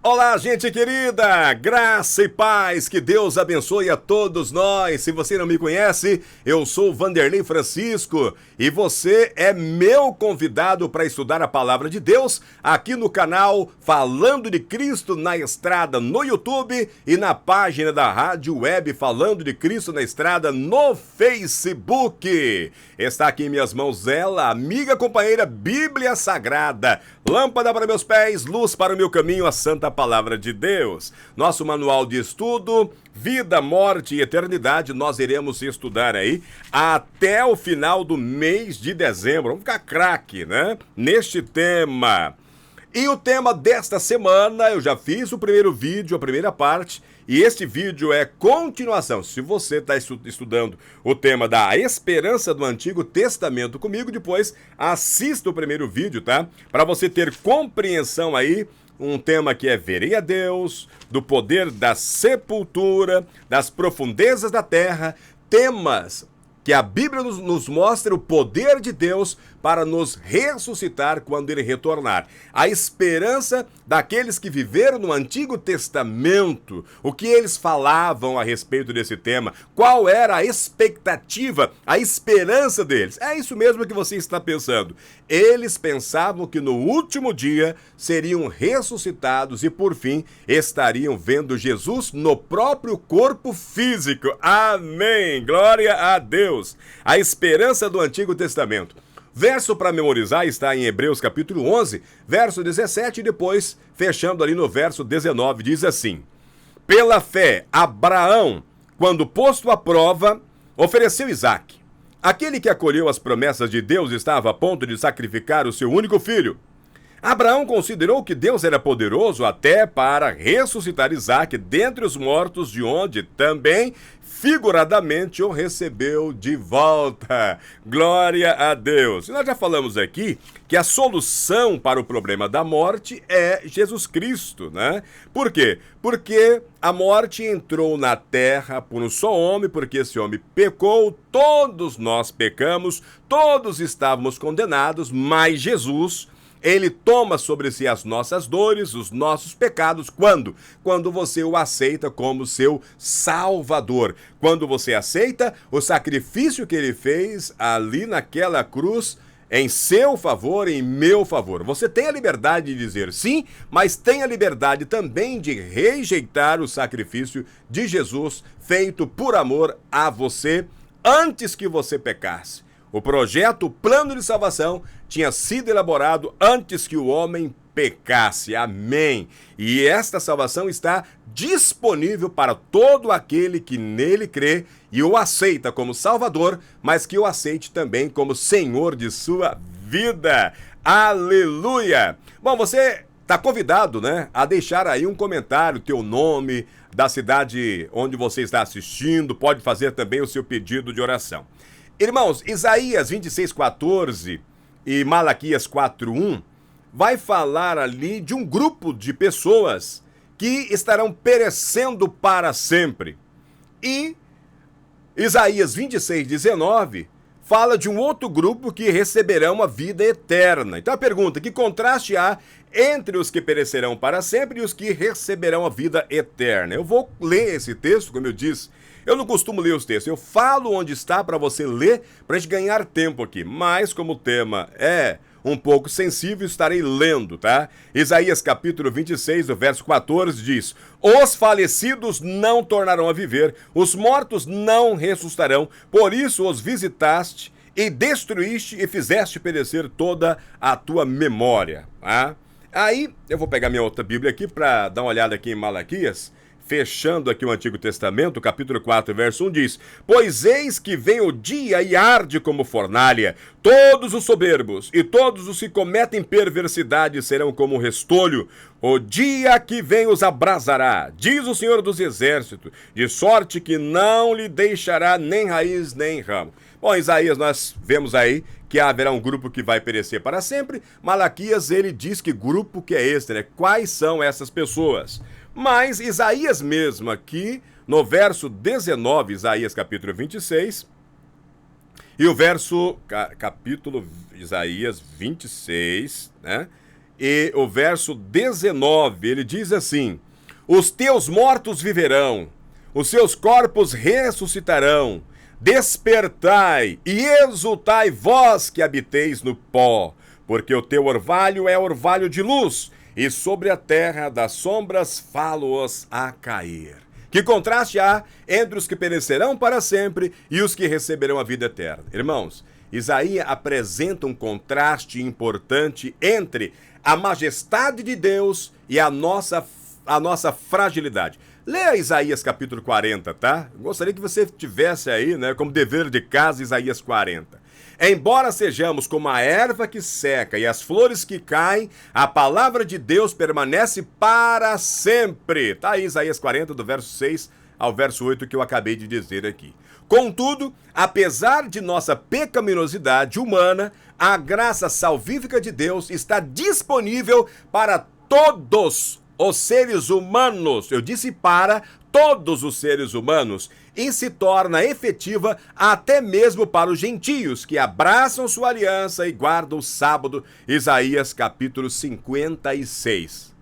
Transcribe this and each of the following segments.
Olá, gente querida! Graça e paz, que Deus abençoe a todos nós. Se você não me conhece, eu sou Vanderlei Francisco e você é meu convidado para estudar a Palavra de Deus aqui no canal Falando de Cristo na Estrada no YouTube e na página da Rádio Web Falando de Cristo na Estrada no Facebook. Está aqui em minhas mãos ela, amiga companheira Bíblia Sagrada, lâmpada para meus pés, luz para o meu caminho, a Santa Palavra de Deus. Nosso manual de estudo, vida, morte e eternidade, nós iremos estudar aí até o final do mês de dezembro. Vamos ficar craque, né? Neste tema. E o tema desta semana, eu já fiz o primeiro vídeo, a primeira parte, e este vídeo é continuação. Se você está estudando o tema da esperança do Antigo Testamento comigo, depois assista o primeiro vídeo, tá? Para você ter compreensão aí, um tema que é verei a Deus, do poder da sepultura, das profundezas da terra, temas que a Bíblia nos mostra o poder de Deus para nos ressuscitar quando Ele retornar. A esperança daqueles que viveram no Antigo Testamento, o que eles falavam a respeito desse tema, qual era a expectativa, a esperança deles. É isso mesmo que você está pensando. Eles pensavam que no último dia seriam ressuscitados e, por fim, estariam vendo Jesus no próprio corpo físico. Amém! Glória a Deus! A esperança do Antigo Testamento. Verso para memorizar está em Hebreus capítulo 11, verso 17 e depois, fechando ali no verso 19, diz assim: Pela fé, Abraão, quando posto à prova, ofereceu Isaque. Aquele que acolheu as promessas de Deus estava a ponto de sacrificar o seu único filho. Abraão considerou que Deus era poderoso até para ressuscitar Isaque dentre os mortos, de onde também figuradamente o recebeu de volta. Glória a Deus. E nós já falamos aqui que a solução para o problema da morte é Jesus Cristo, né? Por quê? Porque a morte entrou na terra por um só homem, porque esse homem pecou, todos nós pecamos, todos estávamos condenados, mas Jesus, Ele toma sobre si as nossas dores, os nossos pecados. Quando? Quando você o aceita como seu Salvador. Quando você aceita o sacrifício que Ele fez ali naquela cruz, em seu favor, em meu favor. Você tem a liberdade de dizer sim, mas tem a liberdade também de rejeitar o sacrifício de Jesus feito por amor a você antes que você pecasse. O projeto, o plano de salvação, tinha sido elaborado antes que o homem pecasse. Amém. E esta salvação está disponível para todo aquele que nele crê e o aceita como Salvador, mas que o aceite também como Senhor de sua vida. Aleluia! Bom, você está convidado, né, a deixar aí um comentário, teu nome, da cidade onde você está assistindo, pode fazer também o seu pedido de oração. Irmãos, Isaías 26:14 e Malaquias 4:1 vai falar ali de um grupo de pessoas que estarão perecendo para sempre. E Isaías 26:19 fala de um outro grupo que receberão a vida eterna. Então a pergunta, que contraste há entre os que perecerão para sempre e os que receberão a vida eterna? Eu vou ler esse texto, como eu disse. Eu não costumo ler os textos, eu falo onde está para você ler, para a gente ganhar tempo aqui. Mas como o tema é um pouco sensível, estarei lendo, tá? Isaías capítulo 26, o verso 14 diz: Os falecidos não tornarão a viver, os mortos não ressuscitarão, por isso os visitaste e destruíste e fizeste perecer toda a tua memória. Tá? Aí, eu vou pegar minha outra Bíblia aqui para dar uma olhada aqui em Malaquias. Fechando aqui o Antigo Testamento, capítulo 4, verso 1 diz: Pois eis que vem o dia e arde como fornalha, todos os soberbos e todos os que cometem perversidade serão como restolho. O dia que vem os abrasará, diz o Senhor dos Exércitos, de sorte que não lhe deixará nem raiz nem ramo. Bom, Isaías, nós vemos aí que haverá um grupo que vai perecer para sempre. Malaquias, ele diz que grupo que é esse, né? Quais são essas pessoas? Mas Isaías mesmo aqui, no verso 19, Isaías capítulo 26, e o verso, capítulo Isaías 26, né? e o verso 19, ele diz assim: os teus mortos viverão, os seus corpos ressuscitarão. Despertai e exultai vós que habiteis no pó, porque o teu orvalho é orvalho de luz, e sobre a terra das sombras falo-os a cair. Que contraste há entre os que perecerão para sempre e os que receberão a vida eterna. Irmãos, Isaías apresenta um contraste importante entre a majestade de Deus e a nossa fragilidade. Leia Isaías capítulo 40, tá? Gostaria que você tivesse aí, né, como dever de casa, Isaías 40. Embora sejamos como a erva que seca e as flores que caem, a palavra de Deus permanece para sempre. Tá aí Isaías 40, do verso 6 ao verso 8 que eu acabei de dizer aqui. Contudo, apesar de nossa pecaminosidade humana, a graça salvífica de Deus está disponível para todos os seres humanos. Eu disse para todos os seres humanos, e se torna efetiva até mesmo para os gentios que abraçam sua aliança e guardam o sábado. Isaías capítulo 56.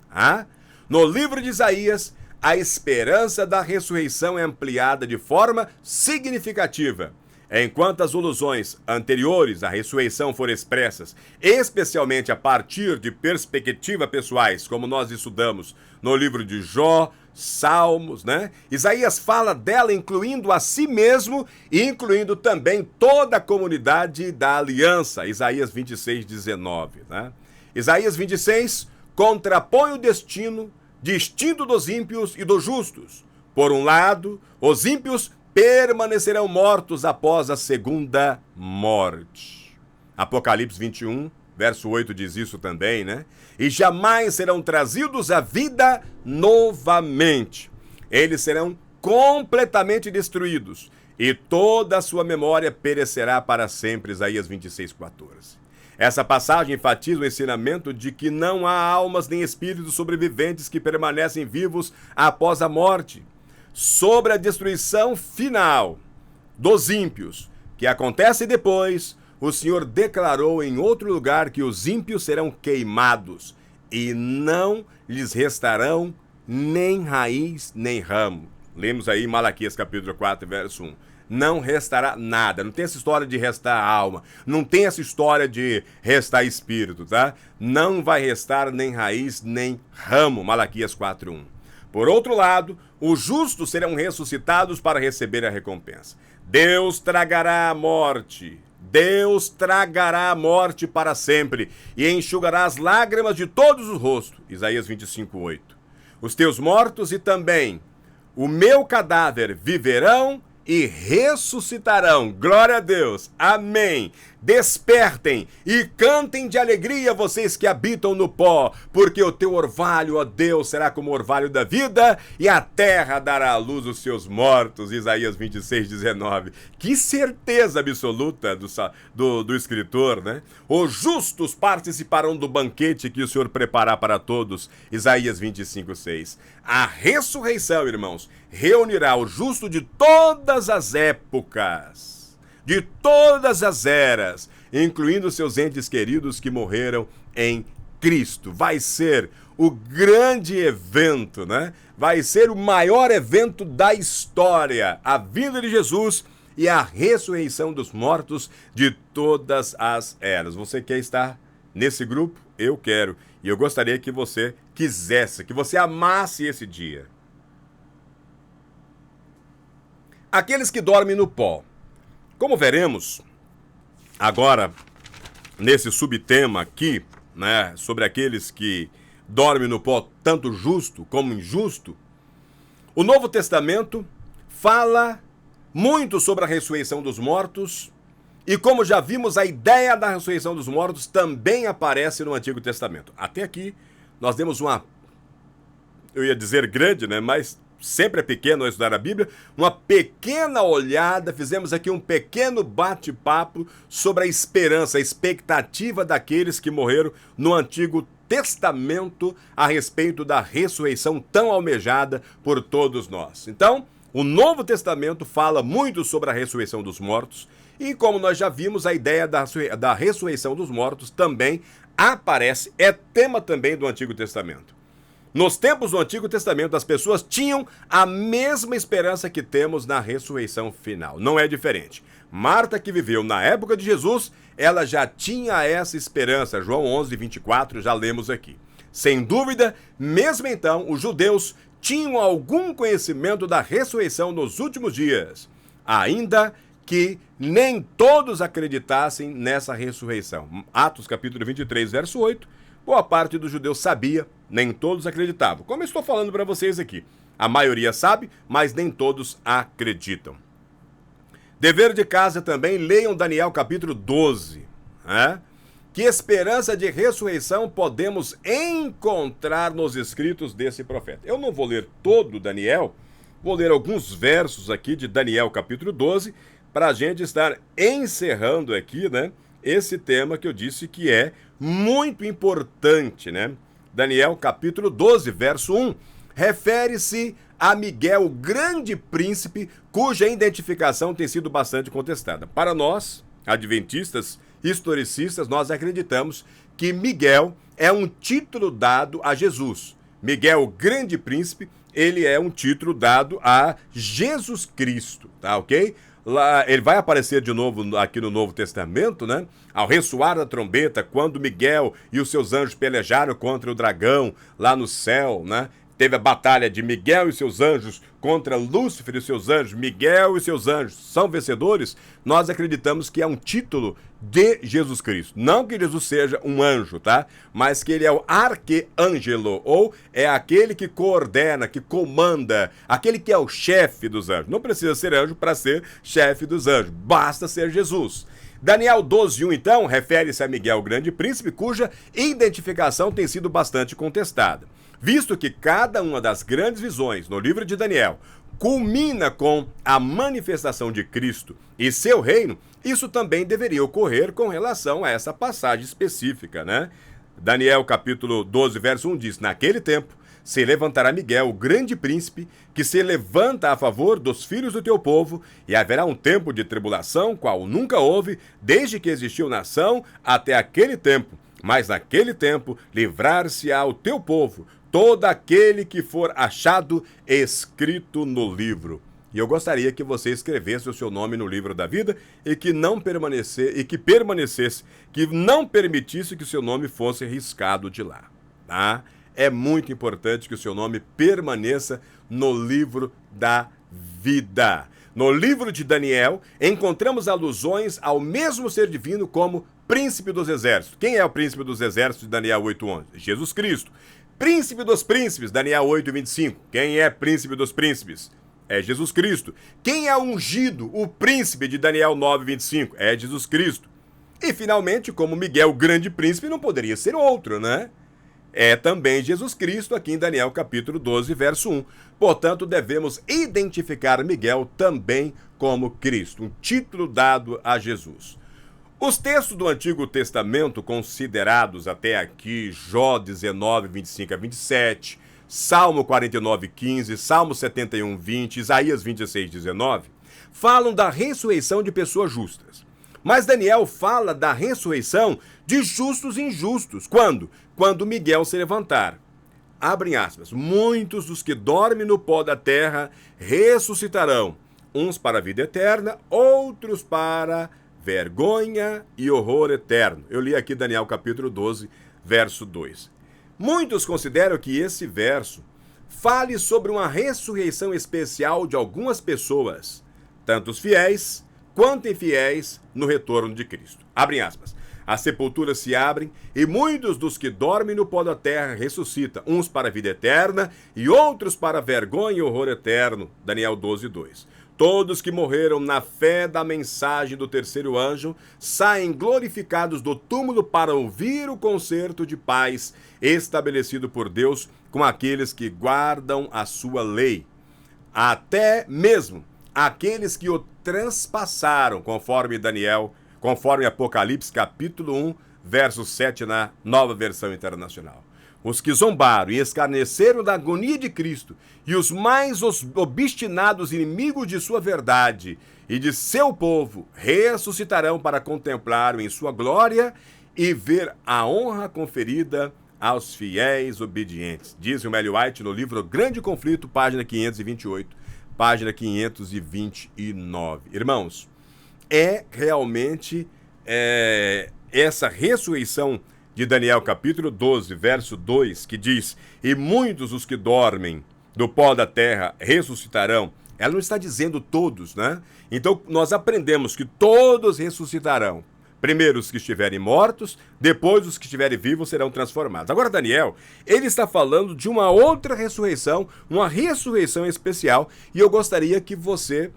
No livro de Isaías, a esperança da ressurreição é ampliada de forma significativa. Enquanto as ilusões anteriores à ressurreição foram expressas, especialmente a partir de perspectivas pessoais, como nós estudamos no livro de Jó, Salmos, né? Isaías fala dela incluindo a si mesmo e incluindo também toda a comunidade da aliança. Isaías 26, 19, né? Isaías 26 contrapõe o destino distinto dos ímpios e dos justos. Por um lado, os ímpios permanecerão mortos após a segunda morte. Apocalipse 21, verso 8 diz isso também, né? E jamais serão trazidos à vida novamente. Eles serão completamente destruídos e toda a sua memória perecerá para sempre. Isaías 26, 14. Essa passagem enfatiza o ensinamento de que não há almas nem espíritos sobreviventes que permanecem vivos após a morte. Sobre a destruição final dos ímpios, que acontece depois, o Senhor declarou em outro lugar que os ímpios serão queimados e não lhes restarão nem raiz nem ramo. Lemos aí Malaquias capítulo 4, verso 1. Não restará nada, não tem essa história de restar alma, não tem essa história de restar espírito, tá? Não vai restar nem raiz nem ramo, Malaquias 4:1. Por outro lado, os justos serão ressuscitados para receber a recompensa. Deus tragará a morte para sempre e enxugará as lágrimas de todos os rostos. Isaías 25:8. Os teus mortos e também o meu cadáver viverão e ressuscitarão. Glória a Deus. Amém. Despertem e cantem de alegria vocês que habitam no pó, porque o teu orvalho, ó Deus, será como o orvalho da vida e a terra dará à luz os seus mortos. Isaías 26, 19. Que certeza absoluta do escritor, né? Os justos participarão do banquete que o Senhor preparar para todos. Isaías 25, 6. A ressurreição, irmãos, reunirá o justo de todas as épocas, de todas as eras, incluindo seus entes queridos que morreram em Cristo. Vai ser o grande evento, né? Vai ser o maior evento da história, a vinda de Jesus e a ressurreição dos mortos de todas as eras. Você quer estar nesse grupo? Eu quero. E eu gostaria que você quisesse, que você amasse esse dia. Aqueles que dormem no pó. Como veremos agora nesse subtema aqui, né, sobre aqueles que dormem no pó, tanto justo como injusto, o Novo Testamento fala muito sobre a ressurreição dos mortos e, como já vimos, a ideia da ressurreição dos mortos também aparece no Antigo Testamento. Até aqui nós demos uma, eu ia dizer grande, né, mas sempre é pequeno estudar a Bíblia, uma pequena olhada, fizemos aqui um pequeno bate-papo sobre a esperança, a expectativa daqueles que morreram no Antigo Testamento a respeito da ressurreição tão almejada por todos nós. Então, o Novo Testamento fala muito sobre a ressurreição dos mortos e, como nós já vimos, a ideia da ressurreição dos mortos também aparece, é tema também do Antigo Testamento. Nos tempos do Antigo Testamento, as pessoas tinham a mesma esperança que temos na ressurreição final. Não é diferente. Marta, que viveu na época de Jesus, ela já tinha essa esperança. João 11, 24, já lemos aqui. Sem dúvida, mesmo então, os judeus tinham algum conhecimento da ressurreição nos últimos dias, ainda que nem todos acreditassem nessa ressurreição. Atos capítulo 23, verso 8, boa parte dos judeus sabia, nem todos acreditavam. Como eu estou falando para vocês aqui, a maioria sabe, mas nem todos acreditam. Dever de casa também, leiam Daniel capítulo 12, né? Que esperança de ressurreição podemos encontrar nos escritos desse profeta? Eu não vou ler todo Daniel, vou ler alguns versos aqui de Daniel capítulo 12, para a gente estar encerrando aqui, né, esse tema que eu disse que é muito importante, né? Daniel capítulo 12, verso 1, refere-se a Miguel, o grande príncipe, cuja identificação tem sido bastante contestada. Para nós, adventistas, historicistas, nós acreditamos que Miguel é um título dado a Jesus. Miguel, o grande príncipe, ele é um título dado a Jesus Cristo, tá ok? Lá, ele vai aparecer de novo aqui no Novo Testamento, né? Ao ressoar da trombeta, quando Miguel e os seus anjos pelejaram contra o dragão lá no céu, né? Teve a batalha de Miguel e seus anjos contra Lúcifer e seus anjos. Miguel e seus anjos são vencedores. Nós acreditamos que é um título de Jesus Cristo. Não que Jesus seja um anjo, tá? Mas que ele é o arqueângelo, ou é aquele que coordena, que comanda, aquele que é o chefe dos anjos. Não precisa ser anjo para ser chefe dos anjos. Basta ser Jesus. Daniel 12:1, então, refere-se a Miguel, o grande príncipe, cuja identificação tem sido bastante contestada. Visto que cada uma das grandes visões no livro de Daniel culmina com a manifestação de Cristo e seu reino, isso também deveria ocorrer com relação a essa passagem específica, né? Daniel capítulo 12, verso 1 diz: naquele tempo se levantará Miguel, o grande príncipe, que se levanta a favor dos filhos do teu povo, e haverá um tempo de tribulação, qual nunca houve, desde que existiu nação até aquele tempo. Mas naquele tempo livrar-se-á o teu povo, todo aquele que for achado escrito no livro. E eu gostaria que você escrevesse o seu nome no livro da vida e que não permanecesse, que não permitisse que o seu nome fosse riscado de lá, tá? É muito importante que o seu nome permaneça no livro da vida. No livro de Daniel, encontramos alusões ao mesmo ser divino como príncipe dos exércitos. Quem é o príncipe dos exércitos de Daniel 8:11? Jesus Cristo. Príncipe dos príncipes, Daniel 8:25. Quem é príncipe dos príncipes? É Jesus Cristo. Quem é ungido, o príncipe de Daniel 9:25? É Jesus Cristo. E finalmente, como Miguel, o grande príncipe, não poderia ser outro, né? É também Jesus Cristo, aqui em Daniel capítulo 12, verso 1. Portanto, devemos identificar Miguel também como Cristo, um título dado a Jesus. Os textos do Antigo Testamento considerados até aqui, Jó 19, 25 a 27, Salmo 49, 15, Salmo 71, 20, Isaías 26, 19, falam da ressurreição de pessoas justas. Mas Daniel fala da ressurreição de justos e injustos. Quando? Quando Miguel se levantar. Abrem aspas. Muitos dos que dormem no pó da terra ressuscitarão, uns para a vida eterna, outros para vergonha e horror eterno. Eu li aqui Daniel capítulo 12, verso 2. Muitos consideram que esse verso fale sobre uma ressurreição especial de algumas pessoas, tanto os fiéis quanto infiéis, no retorno de Cristo. Abrem aspas. As sepulturas se abrem e muitos dos que dormem no pó da terra ressuscitam, uns para a vida eterna e outros para vergonha e horror eterno. Daniel 12, 2. Todos que morreram na fé da mensagem do terceiro anjo saem glorificados do túmulo para ouvir o concerto de paz estabelecido por Deus com aqueles que guardam a sua lei. Até mesmo aqueles que o transpassaram, conforme Apocalipse capítulo 1, verso 7 na Nova Versão Internacional. Os que zombaram e escarneceram da agonia de Cristo e os mais obstinados inimigos de sua verdade e de seu povo ressuscitarão para contemplar-o em sua glória e ver a honra conferida aos fiéis obedientes. Diz o Ellen White no livro Grande Conflito, página 528, página 529. Irmãos, é realmente essa ressurreição de Daniel capítulo 12, verso 2, que diz: e muitos os que dormem do pó da terra ressuscitarão. Ela não está dizendo todos, né? Então nós aprendemos que todos ressuscitarão. Primeiro os que estiverem mortos, depois os que estiverem vivos serão transformados. Agora Daniel, ele está falando de uma outra ressurreição, uma ressurreição especial, e eu gostaria que você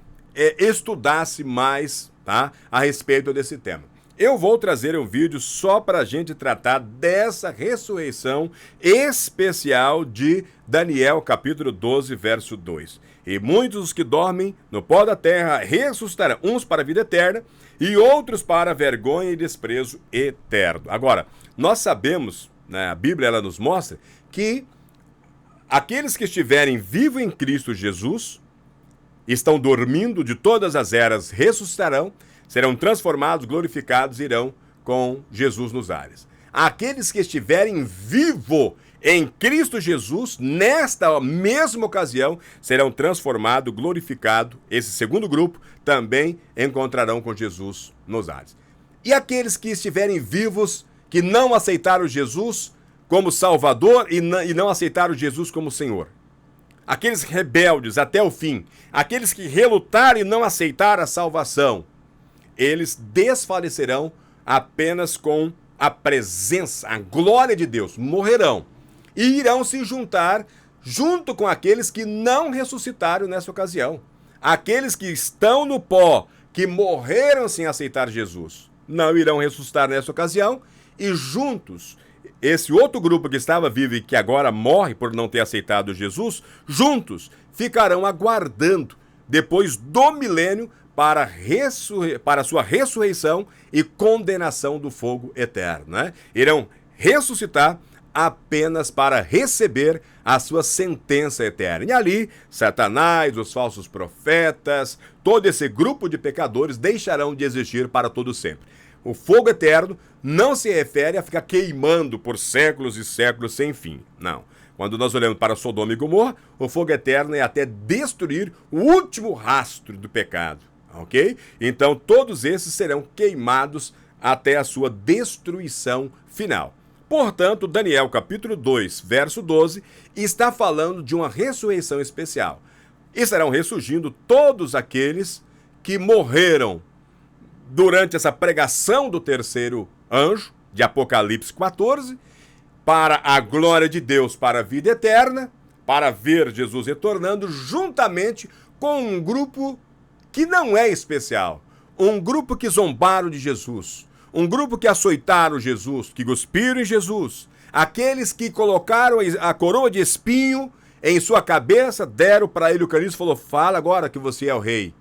estudasse mais, tá, a respeito desse tema. Eu vou trazer um vídeo só para a gente tratar dessa ressurreição especial de Daniel capítulo 12, verso 2. E muitos os que dormem no pó da terra ressuscitarão, uns para a vida eterna e outros para vergonha e desprezo eterno. Agora, nós sabemos, né, a Bíblia ela nos mostra que aqueles que estiverem vivos em Cristo Jesus, estão dormindo de todas as eras, ressuscitarão, serão transformados, glorificados e irão com Jesus nos ares. Aqueles que estiverem vivos em Cristo Jesus, nesta mesma ocasião, serão transformados, glorificados. Esse segundo grupo também encontrarão com Jesus nos ares. E aqueles que estiverem vivos, que não aceitaram Jesus como Salvador e não aceitaram Jesus como Senhor. Aqueles rebeldes até o fim, aqueles que relutaram e não aceitaram a salvação, eles desfalecerão apenas com a presença, a glória de Deus, morrerão e irão se juntar junto com aqueles que não ressuscitaram nessa ocasião. Aqueles que estão no pó, que morreram sem aceitar Jesus, não irão ressuscitar nessa ocasião e juntos, esse outro grupo que estava vivo e que agora morre por não ter aceitado Jesus, juntos ficarão aguardando depois do milênio para a sua ressurreição e condenação do fogo eterno, né? Irão ressuscitar apenas para receber a sua sentença eterna. E ali, Satanás, os falsos profetas, todo esse grupo de pecadores deixarão de existir para todo sempre. O fogo eterno não se refere a ficar queimando por séculos e séculos sem fim. Não. Quando nós olhamos para Sodoma e Gomorra, o fogo eterno é até destruir o último rastro do pecado. Ok? Então todos esses serão queimados até a sua destruição final. Portanto, Daniel capítulo 2, verso 12, está falando de uma ressurreição especial. E estarão ressurgindo todos aqueles que morreram durante essa pregação do terceiro anjo, de Apocalipse 14, para a glória de Deus, para a vida eterna, para ver Jesus retornando, juntamente com um grupo que não é especial, um grupo que zombaram de Jesus, um grupo que açoitaram Jesus, que cuspiram em Jesus, aqueles que colocaram a coroa de espinho em sua cabeça, deram para ele o cálice e falou: fala agora que você é o rei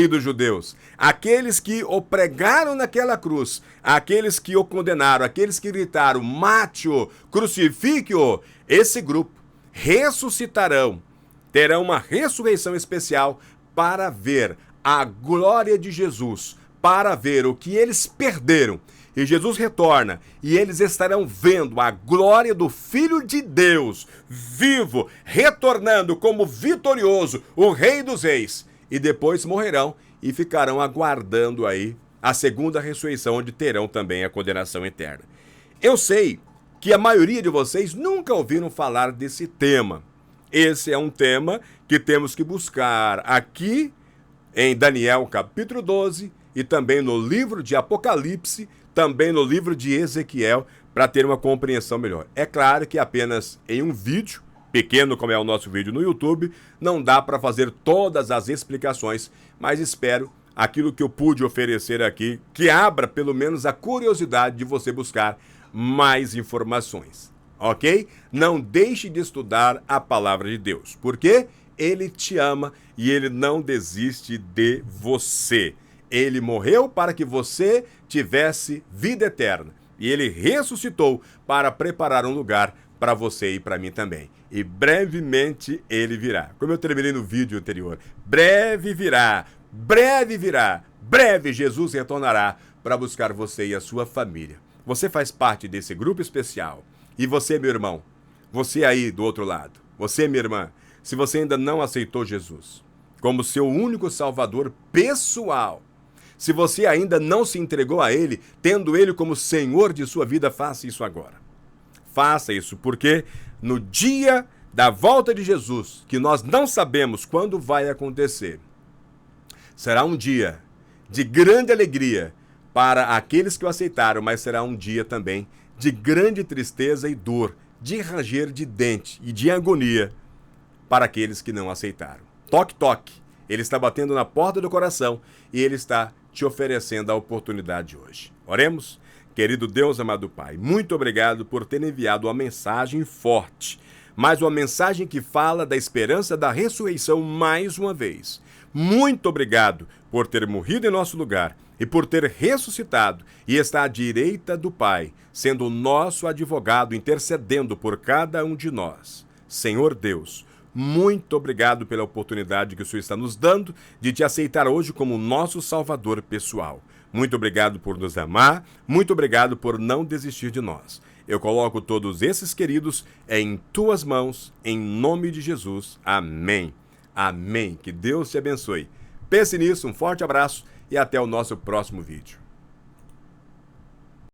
dos judeus. Aqueles que o pregaram naquela cruz, aqueles que o condenaram, aqueles que gritaram: mate-o, crucifique-o, esse grupo ressuscitarão, terão uma ressurreição especial para ver a glória de Jesus, para ver o que eles perderam. E Jesus retorna e eles estarão vendo a glória do Filho de Deus, vivo, retornando como vitorioso, o Rei dos Reis. E depois morrerão e ficarão aguardando aí a segunda ressurreição, onde terão também a condenação eterna. Eu sei que a maioria de vocês nunca ouviram falar desse tema. Esse é um tema que temos que buscar aqui em Daniel capítulo 12 e também no livro de Apocalipse, também no livro de Ezequiel, para ter uma compreensão melhor. É claro que apenas em um vídeo, pequeno como é o nosso vídeo no YouTube, não dá para fazer todas as explicações, mas espero aquilo que eu pude oferecer aqui, que abra pelo menos a curiosidade de você buscar mais informações. Ok? Não deixe de estudar a palavra de Deus, porque Ele te ama e Ele não desiste de você. Ele morreu para que você tivesse vida eterna e Ele ressuscitou para preparar um lugar para você e para mim também. E brevemente Ele virá. Como eu terminei no vídeo anterior, breve virá, breve virá, breve Jesus retornará para buscar você e a sua família. você faz parte desse grupo especial. E você, meu irmão, você aí do outro lado, você, minha irmã, se você ainda não aceitou Jesus como seu único salvador pessoal, se você ainda não se entregou a Ele, tendo Ele como Senhor de sua vida, faça isso agora. Faça isso, porque no dia da volta de Jesus, que nós não sabemos quando vai acontecer, será um dia de grande alegria para aqueles que o aceitaram, mas será um dia também de grande tristeza e dor, de ranger de dente e de agonia para aqueles que não aceitaram. Toque, toque. Ele está batendo na porta do coração e Ele está te oferecendo a oportunidade hoje. Oremos? Querido Deus, amado Pai, muito obrigado por ter enviado uma mensagem forte, mas uma mensagem que fala da esperança da ressurreição mais uma vez. Muito obrigado por ter morrido em nosso lugar e por ter ressuscitado e está à direita do Pai, sendo o nosso advogado, intercedendo por cada um de nós. Senhor Deus, muito obrigado pela oportunidade que o Senhor está nos dando de te aceitar hoje como nosso Salvador pessoal. Muito obrigado por nos amar, muito obrigado por não desistir de nós. Eu coloco todos esses queridos em tuas mãos, em nome de Jesus. Amém. Amém. Que Deus te abençoe. Pense nisso, um forte abraço e até o nosso próximo vídeo.